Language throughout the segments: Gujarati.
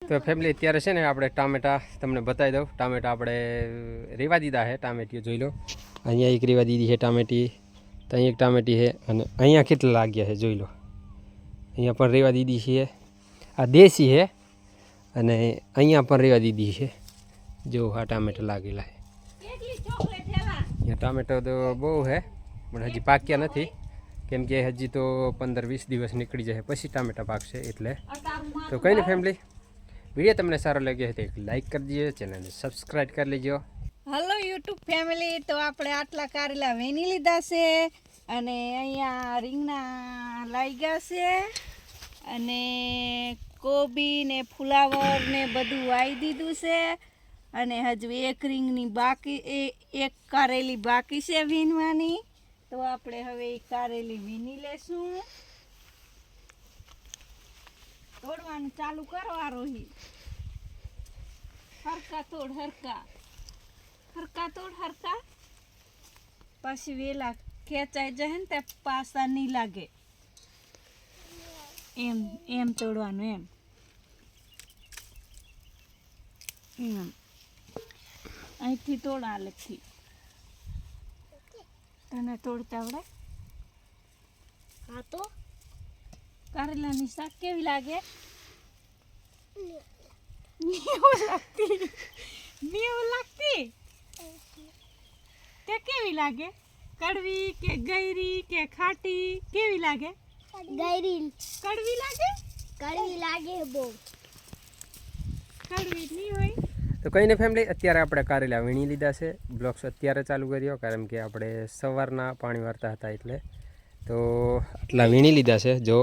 તો ફેમિલી અત્યારે છે ને આપણે ટામેટા તમને બતાવી દઉં. ટામેટા આપણે રેવા દીધા છે. ટામેટીઓ જોઈ લો, અહીંયા એક રેવા દીધી છે ટામેટી, તો અહીં એક ટામેટી છે, અને અહીંયા કેટલા લાગ્યા છે જોઈ લો. અહીંયા પણ રેવા દીધી છે. આ દેશી છે, અને અહીંયા પણ રેવા દીધી છે. જો આ ટામેટા લાગેલા છે. અહીંયા ટામેટો તો બહુ છે, પણ હજી પાક્યા નથી, કેમ કે હજી તો 15-20 દિવસ નીકળી જાય પછી ટામેટા પાકશે. એટલે તો કંઈ નહીં ફેમિલી, વિડીયો તમને સારો લાગ્યો હોય તો એક લાઈક કરી દેજો, ચેનલને સબસ્ક્રાઈબ કરી લેજો. હલો યુટ્યુબ ફેમિલી, તો આપણે આટલા કારેલા વેણી લીધા છે, અને અહીંયા રીંગણા લાગ્યા છે, અને કોબી ને ફુલાવર ને બધું વાવી દીધું છે, અને હજુ એક રીંગની બાકી એક કારેલી બાકી છે વીણવાની. તો આપણે હવે એ કારેલી વીણી લેશું. તોડવાનું ચાલુ કરો આરોહી. હરકા તોડ, હરકા તોડ, હરકા. પછી વેલા ખેંચાઈ જાય ને તે પાસા નહીં લાગે. એમ તોડવાનું, એમ અહીંથી તોડ, આલેખથી. તને તોડતા આવડે? હા. તો કારેલાની શાક કેવી લાગે? નેવું લાગતી તે કેવી લાગે? કડવી કે ગયરી કે ખાટી કેવી લાગે? ગયરી. કડવી લાગે? કડવી લાગે બહુ. કડવી નહીં હોય. તો કંઈ નહીં ફેમિલી, અત્યારે આપણે કારેલા વીણી લીધા છે. બ્લોગ્સ અત્યારે ચાલુ કર્યો, કારણ કે આપણે સવારના પાણી વારતા હતા. એટલે તો આટલા વીણી લીધા છે. જો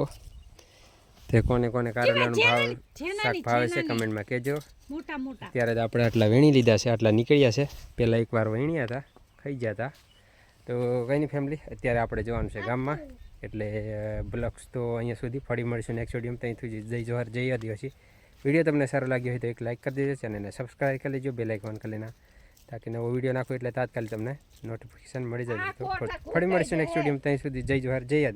તે કોને કોને કારેલાનો શાક ભાવે છે કમેન્ટમાં કહેજો. મોટા મોટા અત્યારે જ આપણે આટલા વીણી લીધા છે, આટલા નીકળ્યા છે. પહેલાં એકવાર વીણ્યા હતા, ખાઈ ગયા હતા. તો કંઈ નહીં ફેમિલી, અત્યારે આપણે જવાનું છે ગામમાં. એટલે બ્લોગ્સ તો અહીંયા સુધી, ફરી મળીશું નેક્સ્ટ વિડીયોમાં. ત્યાંથી જય જોહાર, જય આદિવાસી. વિડીયો તમને સારો લાગ્યો હોય તો એક લાઈક કરી દેજો, ચેનલને સબસ્ક્રાઈબ કરી લેજો, બેલ આઇકોન કરી લેના, તાકી નવો વિડીયો નાખો એટલે તાત્કાલિક તમને નોટિફિકેશન મળી જાય. તો ફરી મળીશું નેક્સ્ટ વિડીયોમાં. ત્યાં સુધી જય જોહાર, જય આદિવાસી.